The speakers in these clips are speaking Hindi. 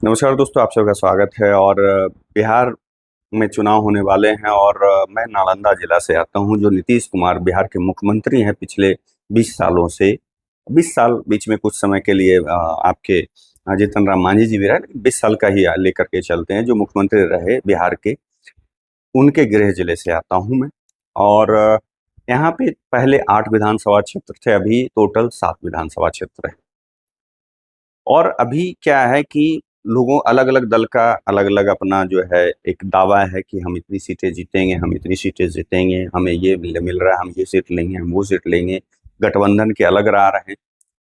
नमस्कार दोस्तों, आप सबका स्वागत है। और बिहार में चुनाव होने वाले हैं और मैं नालंदा जिला से आता हूं। जो नीतीश कुमार बिहार के मुख्यमंत्री हैं पिछले 20 सालों से, 20 साल बीच में कुछ समय के लिए आपके जीतन राम मांझी जी भी रहे, लेकिन 20 साल का ही लेकर के चलते हैं। जो मुख्यमंत्री रहे बिहार के, उनके गृह जिले से आता हूं मैं। और यहाँ पे पहले 8 विधानसभा क्षेत्र थे, अभी टोटल 7 विधानसभा क्षेत्र है। और अभी क्या है कि लोगों अलग अलग दल का अलग अलग अपना जो है एक दावा है कि हम इतनी सीटें जीतेंगे, हम इतनी सीटें जीतेंगे, हमें ये मिल रहा है, हम ये सीट लेंगे, हम वो सीट लेंगे। गठबंधन के अलग रहा रहे हैं।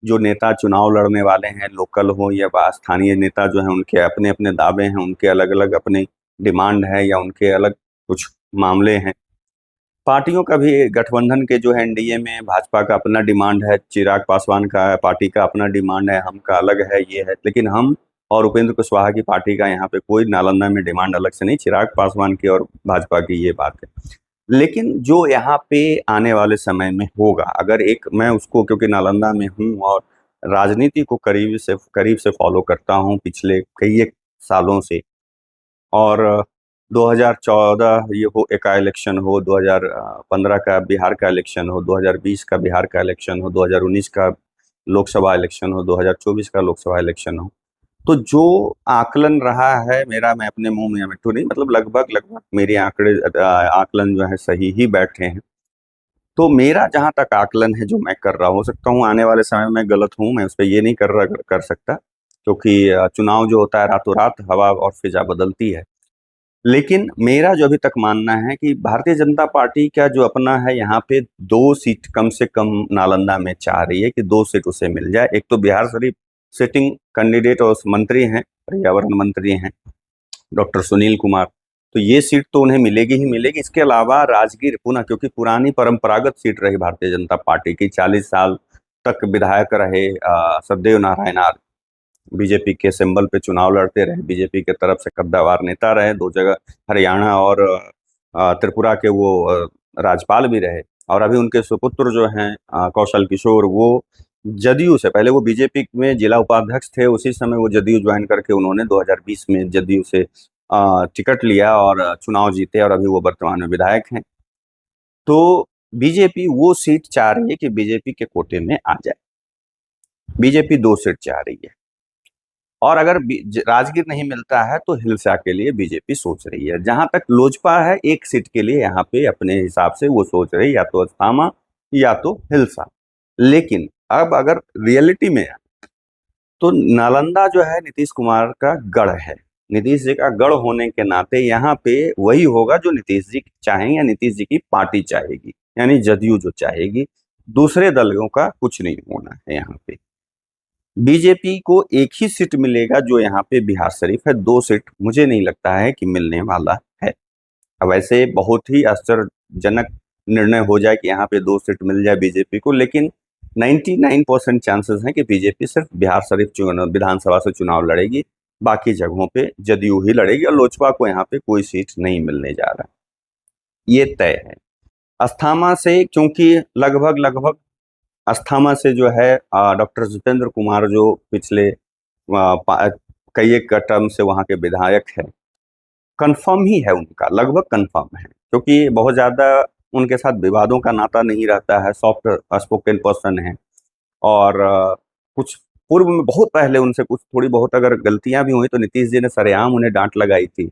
जो नेता चुनाव लड़ने वाले हैं, लोकल हो या स्थानीय नेता जो हैं, उनके अपने अपने दावे हैं, उनके अलग अलग अपने डिमांड है या उनके अलग कुछ मामले हैं। पार्टियों का भी गठबंधन के जो है एनडीए में भाजपा का अपना डिमांड है, चिराग पासवान का पार्टी का अपना डिमांड है, हम का अलग है, ये है। लेकिन हम और उपेंद्र कुशवाहा की पार्टी का यहाँ पे कोई नालंदा में डिमांड अलग से नहीं, चिराग पासवान की और भाजपा की ये बात है। लेकिन जो यहाँ पे आने वाले समय में होगा, अगर एक मैं उसको, क्योंकि नालंदा में हूँ और राजनीति को करीब से फॉलो करता हूँ पिछले कई एक सालों से। और 2014 ये हो का इलेक्शन हो, 2015 का बिहार का इलेक्शन हो, 2020 का बिहार का इलेक्शन हो, 2019 का लोकसभा इलेक्शन हो, 2024 का लोकसभा इलेक्शन हो, तो जो आकलन रहा है मेरा, मैं अपने मुंह में मिट्टू नहीं, मतलब लगभग लगभग मेरे आकलन जो है सही ही बैठे हैं। तो मेरा जहां तक आकलन है जो मैं कर रहा, हो सकता हूँ आने वाले समय में गलत हूँ, मैं उस पर ये नहीं कर सकता, क्योंकि चुनाव जो होता है रातों रात हवा और फिजा बदलती है। लेकिन मेरा जो अभी तक मानना है कि भारतीय जनता पार्टी का जो अपना है, यहाँ पे 2 सीट कम से कम नालंदा में चाह रही है कि 2 सीट उसे मिल जाए। एक तो बिहार शरीफ सिटिंग कैंडिडेट और मंत्री हैं, पर्यावरण मंत्री हैं डॉक्टर सुनील कुमार, तो ये सीट तो उन्हें मिलेगी ही मिलेगी। इसके अलावा राजगीर पुनः, क्योंकि पुरानी परंपरागत सीट रही भारतीय जनता पार्टी की, 40 साल तक विधायक रहे सदैव नारायण आर्य, बीजेपी के सिंबल पे चुनाव लड़ते रहे, बीजेपी के तरफ से कद्दावर नेता रहे, 2 जगह हरियाणा और त्रिपुरा के वो राज्यपाल भी रहे। और अभी उनके सुपुत्र जो हैं कौशल किशोर, वो जदयू से, पहले वो बीजेपी में जिला उपाध्यक्ष थे, उसी समय वो जदयू ज्वाइन करके उन्होंने 2020 में जदयू से टिकट लिया और चुनाव जीते, और अभी वो वर्तमान में विधायक हैं। तो बीजेपी वो सीट चाह रही है कि बीजेपी के कोटे में आ जाए। बीजेपी 2 सीट चाह रही है, और अगर राजगीर नहीं मिलता है तो हिलसा के लिए बीजेपी सोच रही है। जहां तक लोजपा है, 1 सीट के लिए यहाँ पे अपने हिसाब से वो सोच रही है, या तो अस्थामा या तो हिलसा। लेकिन अब अगर रियलिटी में है, तो नालंदा जो है नीतीश कुमार का गढ़ है। नीतीश जी का गढ़ होने के नाते यहाँ पे वही होगा जो नीतीश जी चाहेंगे या नीतीश जी की पार्टी चाहेगी, यानी जदयू जो चाहेगी। दूसरे दलों का कुछ नहीं होना है यहाँ पे। बीजेपी को 1 ही सीट मिलेगा जो यहाँ पे बिहार शरीफ है, 2 सीट मुझे नहीं लगता है कि मिलने वाला है। अब ऐसे बहुत ही आश्चर्यजनक निर्णय हो जाए कि यहाँ पे 2 सीट मिल जाए बीजेपी को, लेकिन 99% चांसेस हैं कि बीजेपी सिर्फ बिहार शरीफ विधानसभा से चुनाव लड़ेगी, बाकी जगहों पे जदयू ही लड़ेगी, और लोजपा को यहाँ पे कोई सीट नहीं मिलने जा रहा, ये तय है। अस्थामा से, क्योंकि लगभग लगभग अस्थामा से जो है डॉक्टर जितेंद्र कुमार, जो पिछले कई एक टर्म से वहाँ के विधायक है, कंफर्म ही है, उनका लगभग कंफर्म है, क्योंकि बहुत ज़्यादा उनके साथ विवादों का नाता नहीं रहता है, सॉफ्ट स्पोकन पर्सन है। और कुछ पूर्व में बहुत पहले उनसे कुछ थोड़ी बहुत अगर गलतियां भी हुई तो नीतीश जी ने सरेआम उन्हें डांट लगाई थी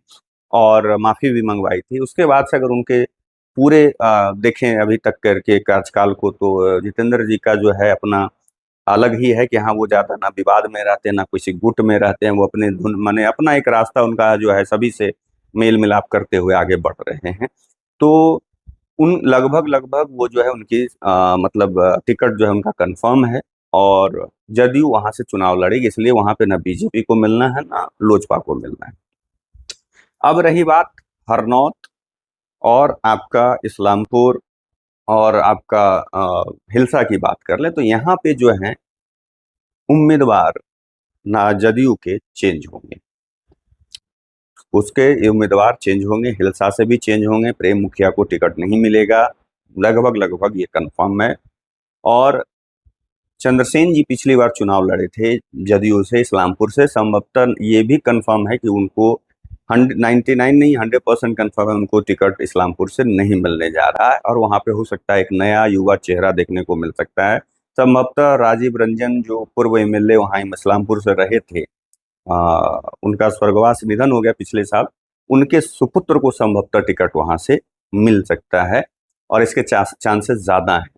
और माफ़ी भी मंगवाई थी। उसके बाद से अगर उनके पूरे देखें अभी तक करके कार्यकाल को, तो जितेंद्र जी का जो है अपना अलग ही है कि हाँ, वो ज़्यादा ना विवाद में रहते हैं, ना किसी गुट में रहते हैं, वो अपने धुन माने अपना एक रास्ता उनका जो है सभी से मेल मिलाप करते हुए आगे बढ़ रहे हैं। तो उन लगभग लगभग वो जो है उनकी मतलब टिकट जो है उनका कंफर्म है, और जदयू वहां से चुनाव लड़ेगी, इसलिए वहां पे ना बीजेपी को मिलना है ना लोजपा को मिलना है। अब रही बात हरनौत और आपका इस्लामपुर और आपका हिलसा की बात कर ले, तो यहाँ पे जो है उम्मीदवार ना जदयू के चेंज होंगे, उसके उम्मीदवार चेंज होंगे, हिलसा से भी चेंज होंगे, प्रेम मुखिया को टिकट नहीं मिलेगा, लगभग लगभग ये कंफर्म है। और चंद्रसेन जी पिछली बार चुनाव लड़े थे जदयू से, इस्लामपुर से। संभवतः ये भी कंफर्म है कि उनको 99 नहीं 100% कंफर्म है उनको टिकट इस्लामपुर से नहीं मिलने जा रहा है, और वहां पे हो सकता है एक नया युवा चेहरा देखने को मिल सकता है। संभवतः राजीव रंजन जो पूर्व एमएलए वहां इस्लामपुर से रहे थे, उनका स्वर्गवास निधन हो गया पिछले साल, उनके सुपुत्र को संभवतः टिकट वहां से मिल सकता है, और इसके चांसेस ज्यादा हैं।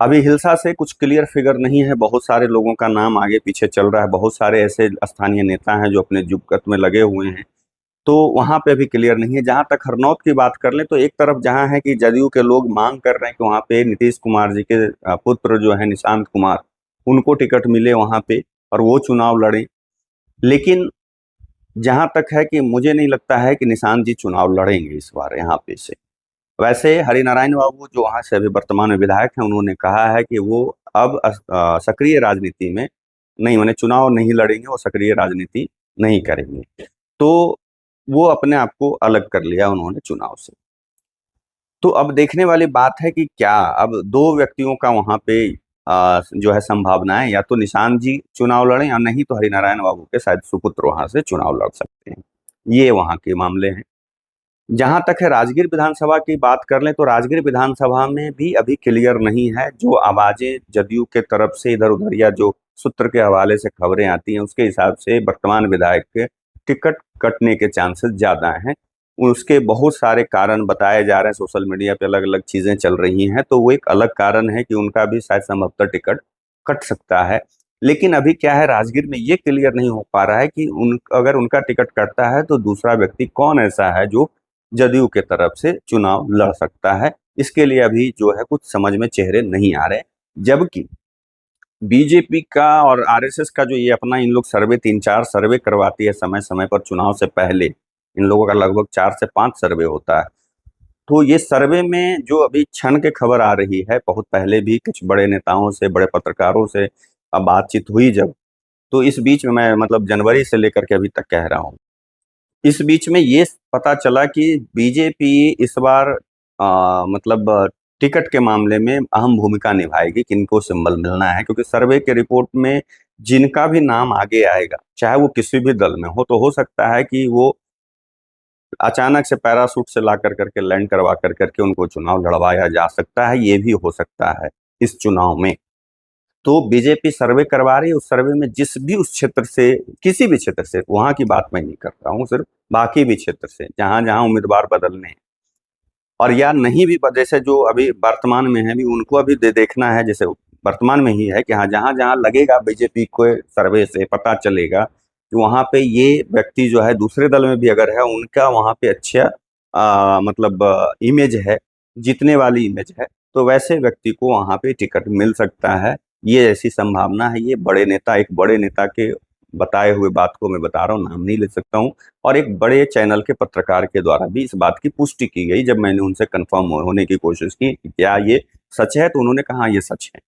अभी हिलसा से कुछ क्लियर फिगर नहीं है, बहुत सारे लोगों का नाम आगे पीछे चल रहा है, बहुत सारे ऐसे स्थानीय नेता हैं जो अपने जुगत में लगे हुए हैं, तो वहां पे अभी क्लियर नहीं है। जहां तक हरनौत की बात कर लें तो एक तरफ जहां है कि जदयू के लोग मांग कर रहे हैं कि वहां पे नीतीश कुमार जी के पुत्र जो है निशांत कुमार, उनको टिकट मिले वहां पे और वो चुनाव लड़े, लेकिन जहां तक है कि मुझे नहीं लगता है कि निशांत जी चुनाव लड़ेंगे इस बार यहाँ पे से। वैसे हरिनारायण बाबू जो वहां से अभी वर्तमान में विधायक हैं, उन्होंने कहा है कि वो अब सक्रिय राजनीति में नहीं, माने चुनाव नहीं लड़ेंगे, वो सक्रिय राजनीति नहीं करेंगे। तो वो अपने आप को अलग कर लिया उन्होंने चुनाव से। तो अब देखने वाली बात है कि क्या अब दो व्यक्तियों का वहां पे जो है संभावना है, या तो निशांत जी चुनाव लड़ें या नहीं तो हरिनारायण बाबू के शायद सुपुत्र वहां से चुनाव लड़ सकते हैं। ये वहां के मामले हैं। जहां तक है राजगीर विधानसभा की बात कर लें तो राजगीर विधानसभा में भी अभी क्लियर नहीं है। जो आवाजें जदयू के तरफ से इधर उधर या जो सूत्र के हवाले से खबरें आती हैं उसके हिसाब से वर्तमान विधायक के टिकट कटने के चांसेस ज्यादा हैं। उसके बहुत सारे कारण बताए जा रहे हैं, सोशल मीडिया पे अलग अलग चीजें चल रही हैं, तो वो एक अलग कारण है कि उनका भी शायद संभवतः टिकट कट सकता है। लेकिन अभी क्या है, राजगीर में ये क्लियर नहीं हो पा रहा है कि अगर उनका टिकट कटता है तो दूसरा व्यक्ति कौन ऐसा है जो जदयू के तरफ से चुनाव लड़ सकता है। इसके लिए अभी जो है कुछ समझ में चेहरे नहीं आ रहे, जबकि बीजेपी का और आरएसएस का जो ये अपना इन लोग सर्वे 3-4 सर्वे करवाती है समय समय पर चुनाव से पहले, इन लोगों का लगभग 4 से 5 सर्वे होता है। तो ये सर्वे में जो अभी क्षण के खबर आ रही है, बहुत पहले भी कुछ बड़े नेताओं से, बड़े पत्रकारों से अब बातचीत हुई जब, तो इस बीच में मैं मतलब जनवरी से लेकर के अभी तक कह रहा हूँ, इस बीच में ये पता चला कि बीजेपी इस बार मतलब टिकट के मामले में अहम भूमिका निभाएगी, किनको सिंबल मिलना है, क्योंकि सर्वे के रिपोर्ट में जिनका भी नाम आगे आएगा, चाहे वो किसी भी दल में हो, तो हो सकता है कि वो अचानक से पैरासूट से ला कर करके लैंड करवा कर करके उनको चुनाव लड़वाया जा सकता है। ये भी हो सकता है इस चुनाव में। तो बीजेपी सर्वे करवा रही है, उस सर्वे में जिस भी उस क्षेत्र से, किसी भी क्षेत्र से, वहां की बात मैं नहीं करता हूँ, सिर्फ बाकी भी क्षेत्र से जहां जहां उम्मीदवार बदलने हैं और या नहीं भी, जैसे जो अभी वर्तमान में है भी उनको अभी देखना है, जैसे वर्तमान में ही है कि हाँ जहां जहां लगेगा बीजेपी को सर्वे से पता चलेगा कि वहां पे ये व्यक्ति जो है दूसरे दल में भी अगर है, उनका वहां पे अच्छा मतलब इमेज है, जीतने वाली इमेज है, तो वैसे व्यक्ति को वहां पे टिकट मिल सकता है। ये ऐसी संभावना है। ये बड़े नेता, एक बड़े नेता के बताए हुए बात को मैं बता रहा हूँ, नाम नहीं ले सकता हूँ, और एक बड़े चैनल के पत्रकार के द्वारा भी इस बात की पुष्टि की गई जब मैंने उनसे कंफर्म होने की कोशिश की कि क्या ये सच है, तो उन्होंने कहा ये सच है।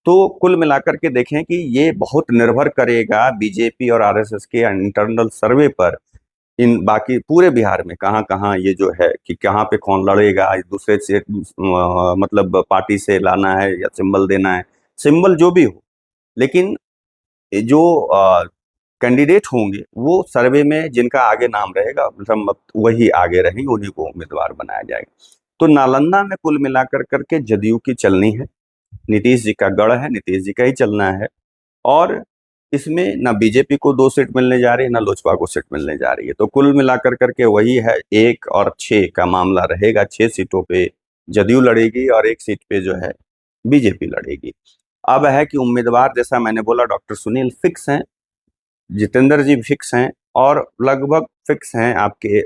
तो कुल मिलाकर के देखें कि ये बहुत निर्भर करेगा बीजेपी और आरएसएस के इंटरनल सर्वे पर, इन बाकी पूरे बिहार में कहाँ कहाँ ये जो है कि कहाँ पे कौन लड़ेगा, दूसरे से मतलब पार्टी से लाना है या सिंबल देना है, सिंबल जो भी हो, लेकिन जो कैंडिडेट होंगे वो सर्वे में जिनका आगे नाम रहेगा मतलब वही आगे रहेंगे, उन्हीं को उम्मीदवार बनाया जाएगा। तो नालंदा में कुल मिलाकर करके जदयू की चलनी है, नीतीश जी का गढ़ है, नीतीश जी का ही चलना है, और इसमें ना बीजेपी को 2 सीट मिलने जा रही है, ना लोजपा को सीट मिलने जा रही है। तो कुल मिलाकर करके वही है, 1 और 6 का मामला रहेगा। 6 सीटों पे जदयू लड़ेगी और 1 सीट पे जो है बीजेपी लड़ेगी। अब है कि उम्मीदवार, जैसा मैंने बोला, डॉक्टर सुनील फिक्स हैं, जितेंद्र जी फिक्स हैं, और लगभग फिक्स हैं आपके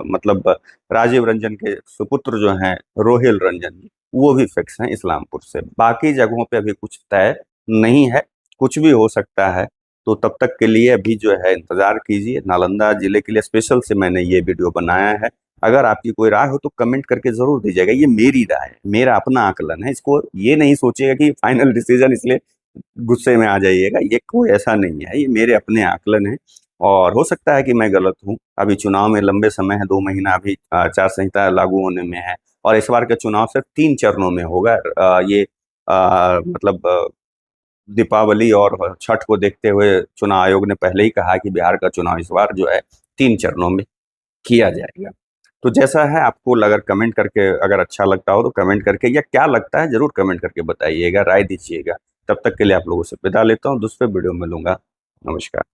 मतलब राजीव रंजन के सुपुत्र जो हैं रोहिल रंजन जी, वो भी फिक्स हैं इस्लामपुर से। बाकी जगहों पे अभी कुछ तय नहीं है, कुछ भी हो सकता है। तो तब तक के लिए अभी जो है इंतजार कीजिए। नालंदा जिले के लिए स्पेशल से मैंने ये वीडियो बनाया है। अगर आपकी कोई राय हो तो कमेंट करके जरूर दीजिएगा। ये मेरी राय है, मेरा अपना आकलन है, इसको ये नहीं सोचिएगा कि फाइनल डिसीजन, इसलिए गुस्से में आ जाइएगा, ये कोई ऐसा नहीं है, ये मेरे अपने आकलन है। और हो सकता है कि मैं गलत हूँ। अभी चुनाव में लंबे समय है, 2 महीना अभी आचार संहिता लागू होने में है, और इस बार का चुनाव सिर्फ 3 चरणों में होगा। ये मतलब दीपावली और छठ को देखते हुए चुनाव आयोग ने पहले ही कहा कि बिहार का चुनाव इस बार जो है 3 चरणों में किया जाएगा। तो जैसा है आपको अगर कमेंट करके अगर अच्छा लगता हो तो कमेंट करके, या क्या लगता है जरूर कमेंट करके बताइएगा, राय दीजिएगा। तब तक के लिए आप लोगों से विदा लेता हूँ, दूसरे वीडियो में मिलूंगा। नमस्कार।